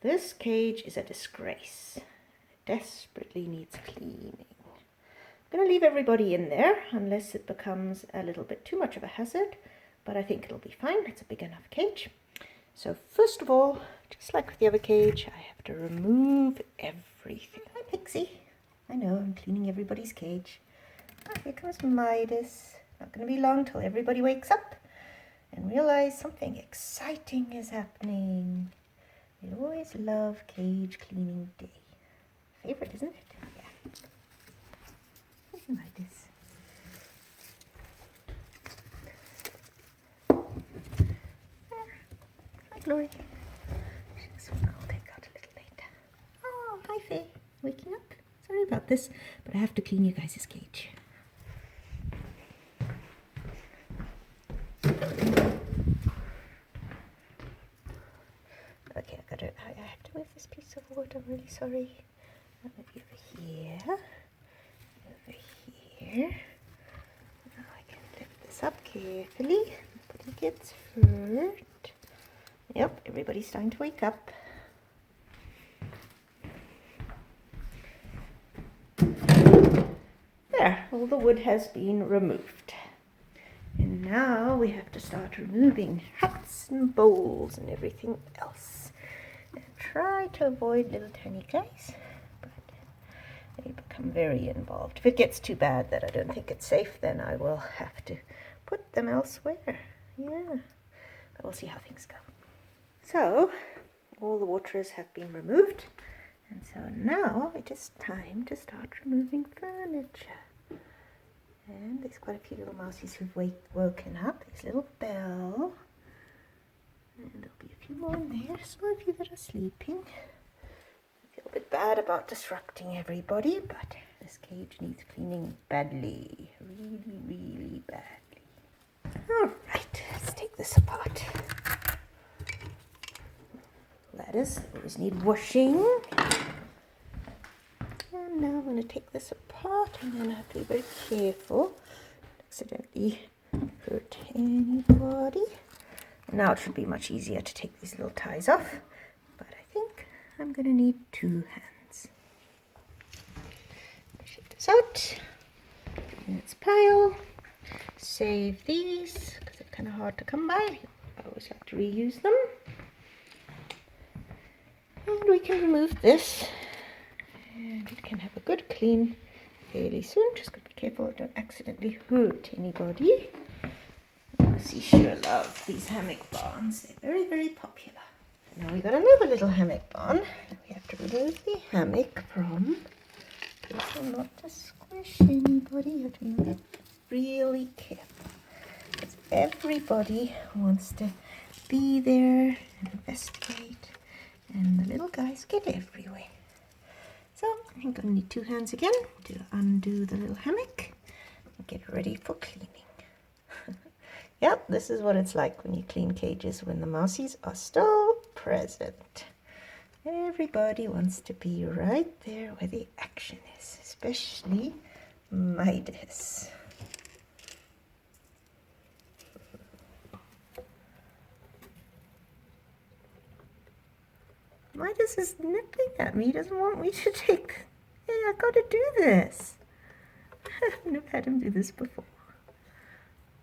This cage is a disgrace. It desperately needs cleaning. I'm going to leave everybody in there unless it becomes a little bit too much of a hazard, but I think it'll be fine. It's a big enough cage. So first of all, just like with the other cage, I have to remove everything. Hi, Pixie. I know, I'm cleaning everybody's cage. Oh, here comes Midas. Not going to be long till everybody wakes up and realize something exciting is happening. We always love cage cleaning day. Favorite, isn't it? Yeah. Midas. Hi, Glory. This one I'll take out a little later. Oh, hi, Faye. Waking up? Sorry about this, but I have to clean you guys' cage. Okay, I have to move this piece of wood. I'm really sorry. Maybe over here. Over here. Now I can lift this up carefully. Putting kids first. Yep, everybody's starting to wake up. There, all the wood has been removed. And now we have to start removing hats and bowls and everything else. And try to avoid little tiny guys, but they become very involved. If it gets too bad that I don't think it's safe, then I will have to put them elsewhere. Yeah, but we'll see how things go. So, all the waterers have been removed. And so now it is time to start removing furniture. And there's quite a few little mousies who've woken up. There's little Belle. And there'll be a few more in there. Some of you that are sleeping. I feel a bit bad about disrupting everybody, but this cage needs cleaning badly. Really, really badly. Alright, let's take this apart. Ladders always need washing. And now I'm going to take this apart, and then I have to be very careful not to accidentally hurt anybody. And now it should be much easier to take these little ties off, but I think I'm going to need 2 hands. Shift this out in its pile. Save these because they're kind of hard to come by. I always like to reuse them. And we can remove this. And it can have a good clean fairly soon. Just got to be careful I don't accidentally hurt anybody. Lucy sure love these hammock barns. They're very, very popular. Now we've got another little hammock barn. We have to remove the hammock from. Careful not to squish anybody. You have to be really careful. Because everybody wants to be there and investigate. And the little guys get everywhere. So I'm going to need 2 hands again to undo the little hammock and get ready for cleaning. Yep, this is what it's like when you clean cages when the mousies are still present. Everybody wants to be right there where the action is, especially Midas. Midas is nipping at me. He doesn't want me to take... Hey, I got to do this. I've never had him do this before.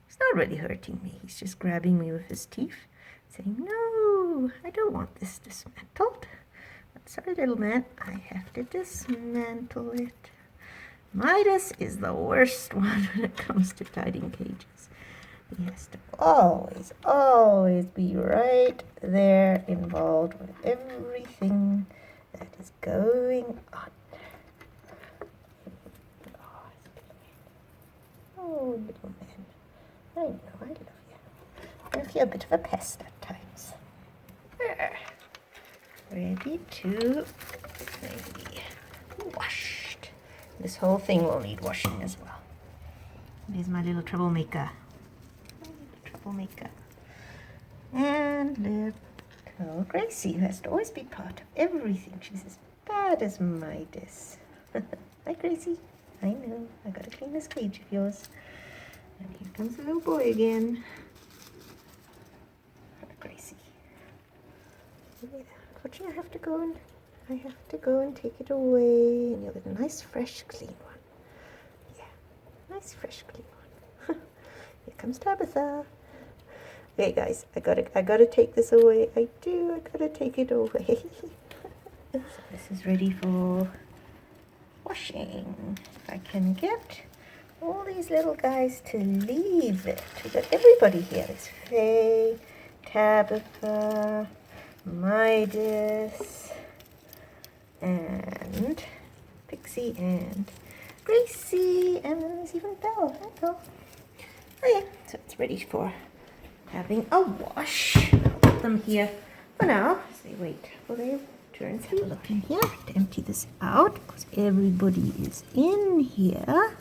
He's not really hurting me. He's just grabbing me with his teeth, saying, no, I don't want this dismantled. But sorry, little man, I have to dismantle it. Midas is the worst one when it comes to tidying cages. He has to always, always be right there involved with everything that is going on. Oh, little man. I know, I love you. I feel a bit of a pest at times. There. Ready to be washed. This whole thing will need washing as well. There's my little troublemaker. And little Gracie, who has to always be part of everything. She's as bad as Midas. Hi, Gracie. I know. I gotta clean this cage of yours. And here comes the little boy again. Gracie. Look at that. unfortunately I have to go and take it away, and you'll get a nice fresh clean one. Yeah, nice fresh clean one. Here comes Tabitha. Okay guys, I gotta take this away. I gotta take it away. So this is ready for washing. If I can get all these little guys to leave it. We've got everybody here. There's Faye, Tabitha, Midas, and Pixie, and Gracie, and then there's even Belle. Hi, Belle. Oh yeah, so it's ready for having a wash. I'll put them here for now. So wait for their turns. Have a look in here to empty this out because everybody is in here.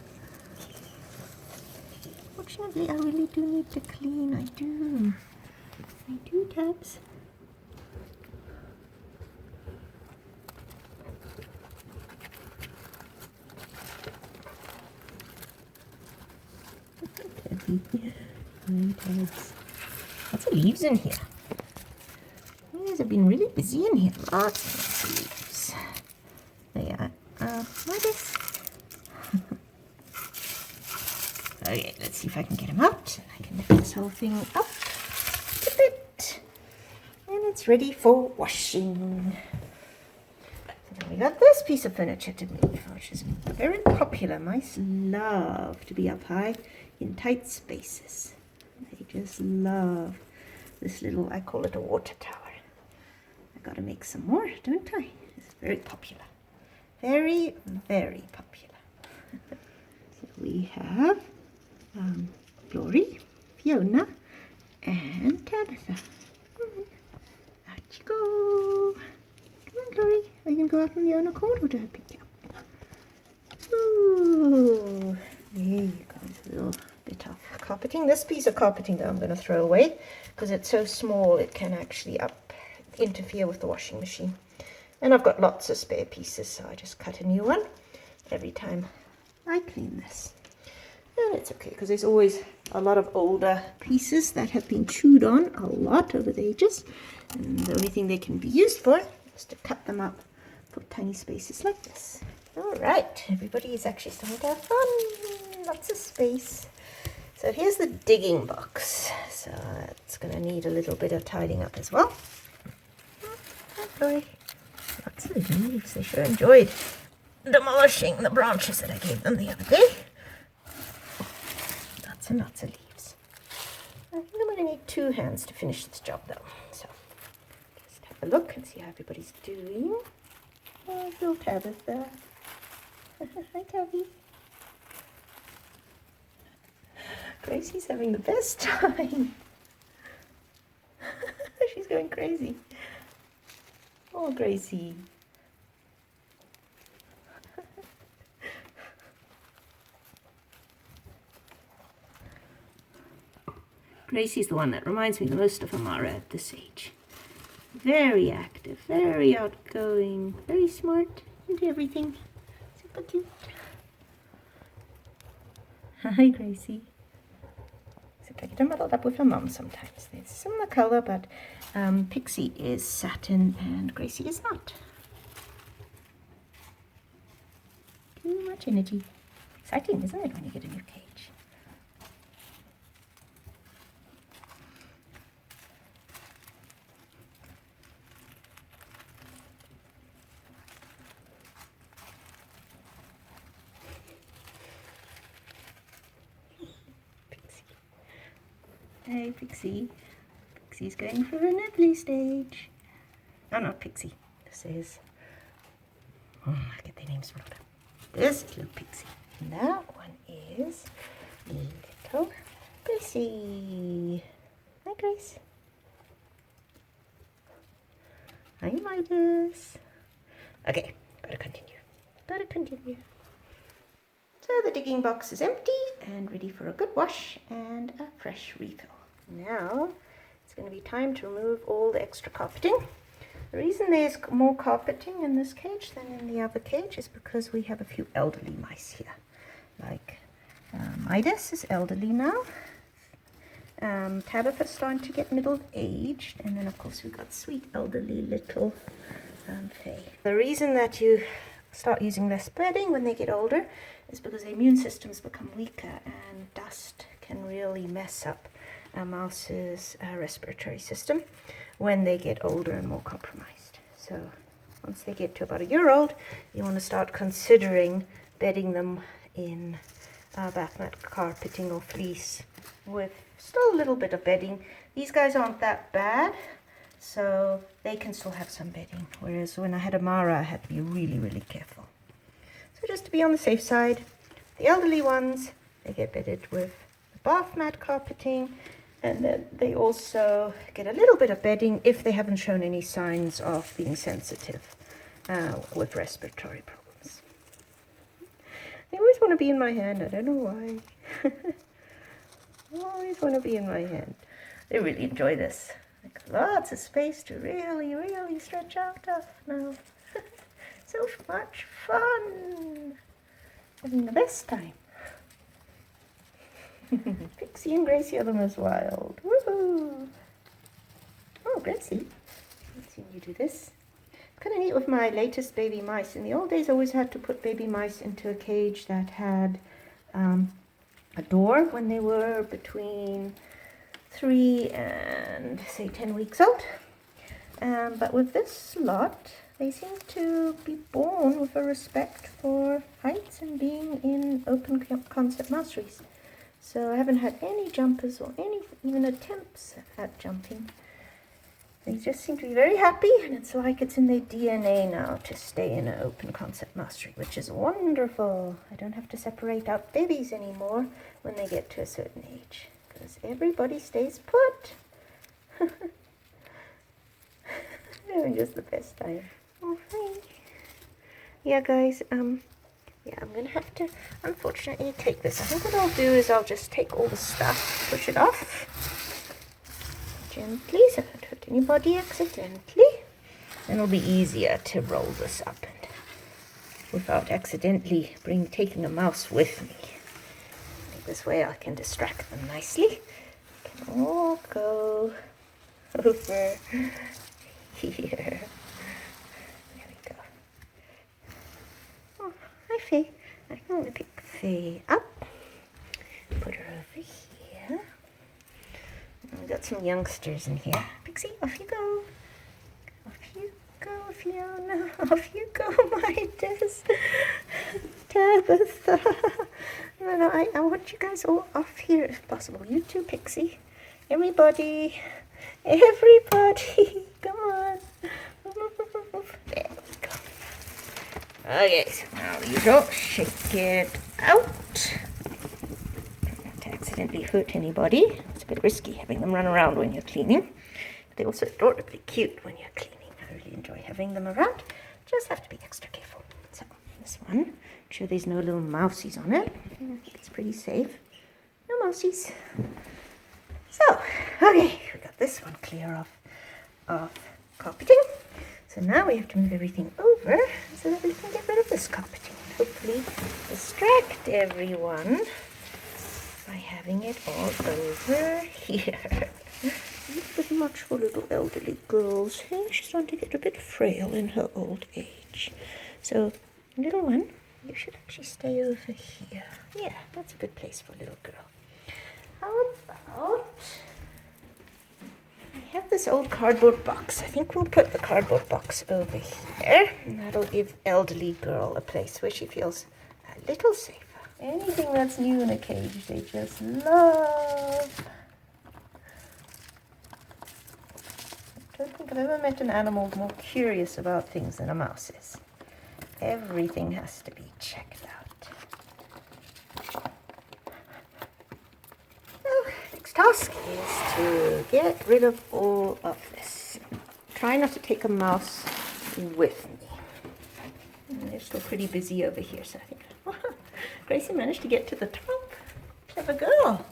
Fortunately, I really do need to clean. I do, Tabs. Lots of leaves in here. You guys have been really busy in here. Lots of leaves. There you are. Midas. Okay, let's see if I can get him out. I can lift this whole thing up a bit. And it's ready for washing. So we got this piece of furniture to move, which is very popular. Mice love to be up high in tight spaces. They just love this little, I call it a water tower. I gotta make some more, don't I? It's very popular. Very, very popular. So we have Glory, Fiona, and Tabitha. Out you go. Come on, Glory. Are you going to go out on your own accord, or do I pick you up? Ooh, there you go. A little bit of carpeting. This piece of carpeting, though, I'm going to throw away because it's so small it can actually interfere with the washing machine. And I've got lots of spare pieces, so I just cut a new one every time I clean this. And it's okay because there's always a lot of older pieces that have been chewed on a lot over the ages. And the only thing they can be used for is to cut them up for tiny spaces like this. All right, everybody is actually starting to have fun. Lots of space. So here's the digging box. So it's going to need a little bit of tidying up as well. Sorry. Lots of leaves. They sure enjoyed demolishing the branches that I gave them the other day. Lots and lots of leaves. I think I'm going to need 2 hands to finish this job though. So just have a look and see how everybody's doing. Oh, little Tabitha. Hi, Tabby. Gracie's having the best time. She's going crazy. Oh, Gracie. Gracie's the one that reminds me the most of Amara at this age. Very active, very outgoing, very smart, into everything. Super cute. Hi, Gracie. Except I get her muddled up with her mum sometimes. They're similar colour, but Pixie is satin and Gracie is not. Too much energy. Exciting, isn't it, when you get a new cage? Hey, Pixie. Pixie's going for a nibbly stage. Oh, not Pixie. This is... Oh, I get their names wrong. This is little Pixie. And that one is little Gracie. Hi, Grace. Hi, Midas. Okay, gotta continue. So the digging box is empty and ready for a good wash and a fresh refill. Now it's going to be time to remove all the extra carpeting. The reason there's more carpeting in this cage than in the other cage is because we have a few elderly mice here. Like Midas is elderly now. Tabitha's starting to get middle-aged, and then of course we've got sweet elderly little Faye. The reason that you start using less bedding when they get older is because their immune systems become weaker, and dust can really mess up a mouse's respiratory system when they get older and more compromised. So once they get to about a year old, you want to start considering bedding them in bath mat carpeting or fleece with still a little bit of bedding. These guys aren't that bad, so they can still have some bedding, whereas when I had Amara I had to be really, really careful. So just to be on the safe side, the elderly ones, they get bedded with the bath mat carpeting, and then they also get a little bit of bedding if they haven't shown any signs of being sensitive with respiratory problems. They always want to be in my hand, I don't know why. Always want to be in my hand. They really enjoy this. Like, lots of space to really, really stretch out of now. So much fun. Having the best time. Pixie and Gracie are the most wild. Woohoo! Oh, Gracie. Let's see you do this. It's kind of neat with my latest baby mice. In the old days, I always had to put baby mice into a cage that had a door when they were between 3 and say 10 weeks old. But with this lot, they seem to be born with a respect for heights and being in open concept mouseries. So I haven't had any jumpers or any even attempts at jumping. They just seem to be very happy, and it's like it's in their DNA now to stay in an open concept mousery, which is wonderful. I don't have to separate out babies anymore when they get to a certain age, because everybody stays put. Having just the best time. Oh, hi. Yeah, guys, yeah, I'm going to have to, unfortunately, take this. I think what I'll do is I'll just take all the stuff, push it off gently so I don't hurt anybody accidentally. Then it'll be easier to roll this up and without accidentally taking a mouse with me. This way I can distract them nicely. We can all go over here. There we go. Oh, hi Faye. I'm going to pick Faye up. Put her over here. We've got some youngsters in here. Pixie, off you go. Off you go, Fiona. Off you go, my Tabitha. No, I want you guys all off here if possible. You too, Pixie. Everybody. Come on. There we go. Okay, so now you don't shake it out. Not to accidentally hurt anybody. It's a bit risky having them run around when you're cleaning. They're also adorably cute when you're cleaning. I really enjoy having them around. Just have to be extra careful. So, this one, make sure there's no little mousies on it. I think it's pretty safe. No mousies. So, okay, we got this one clear of carpeting. So now we have to move everything over so that we can get rid of this carpeting. Hopefully distract everyone by having it all over here. A little bit much for little elderly girls. Hey, she's starting to get a bit frail in her old age. So, little one, you should actually stay over here. Yeah, that's a good place for a little girl. How about... I have this old cardboard box. I think we'll put the cardboard box over here. And that'll give elderly girl a place where she feels a little safer. Anything that's new in a cage, they just love. I don't think I've ever met an animal more curious about things than a mouse is. Everything has to be checked out. So, next task is to get rid of all of this. Try not to take a mouse with me. And they're still pretty busy over here, so I think, Gracie managed to get to the top. Clever girl.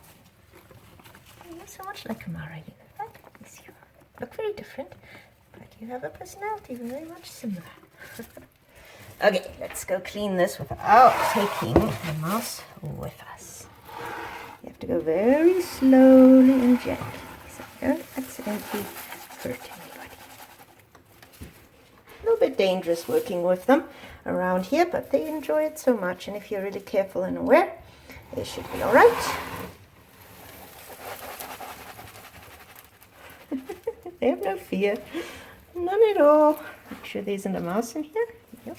You're so much like Amara, you know that? Yes, you look very different, but you have a personality very much similar. Okay, let's go clean this without taking the mouse with us. You have to go very slowly and gently so I don't accidentally hurt anybody. A little bit dangerous working with them around here, but they enjoy it so much, and if you're really careful and aware, they should be all right. They have no fear, none at all. Make sure there isn't a mouse in here. Yep.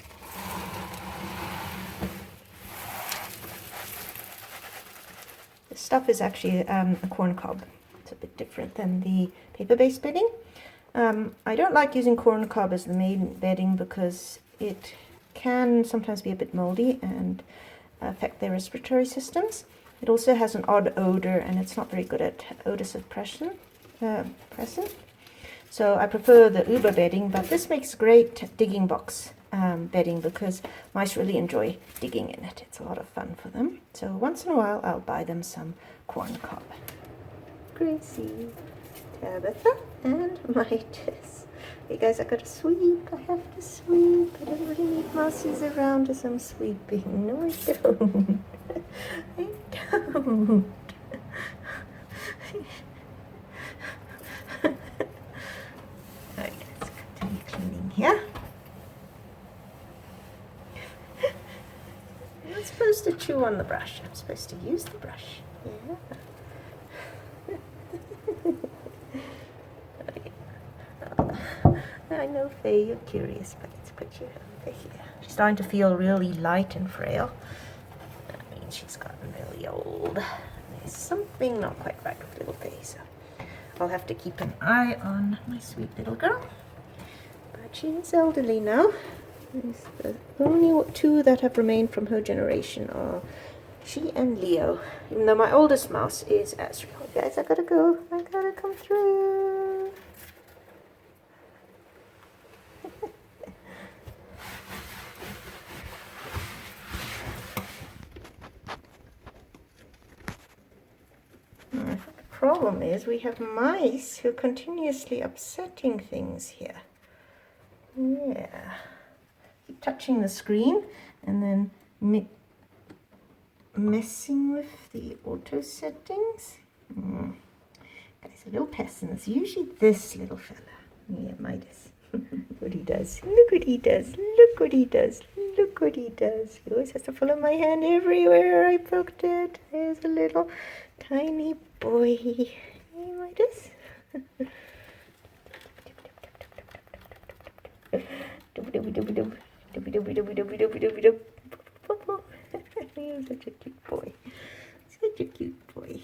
This stuff is actually a corn cob. It's a bit different than the paper-based bedding. I don't like using corn cob as the main bedding because it can sometimes be a bit moldy and affect their respiratory systems. It also has an odd odor, and it's not very good at odor suppression. So I prefer the Uber bedding, but this makes great digging box bedding because mice really enjoy digging in it. It's a lot of fun for them. So once in a while I'll buy them some corn cob. Gracie, Tabitha, and Midas. Hey guys, I gotta sweep. I have to sweep. I don't really need mousies around as I'm sweeping. No, I don't. I don't. Alright, let's continue cleaning here. I'm not supposed to chew on the brush. I'm supposed to use the brush. Yeah. I know, Faye, you're curious, but let's put you over here. She's starting to feel really light and frail. That means she's gotten really old. There's something not quite right with little Faye, so I'll have to keep an eye on my sweet little girl. But she is elderly now. The only two that have remained from her generation are she and Leo, even though my oldest mouse is Azrael. Guys, I gotta go. I gotta come through. The problem is we have mice who are continuously upsetting things here. Yeah. Keep touching the screen and then messing with the auto settings. There's a little pest, and it's usually this little fella. Yeah, Midas. Look what he does. Look what he does. Look what he does. Look what he does. He always has to follow my hand everywhere I poked it. There's a little tiny boy. Hey, Midas. You're such a cute boy. Such a cute boy.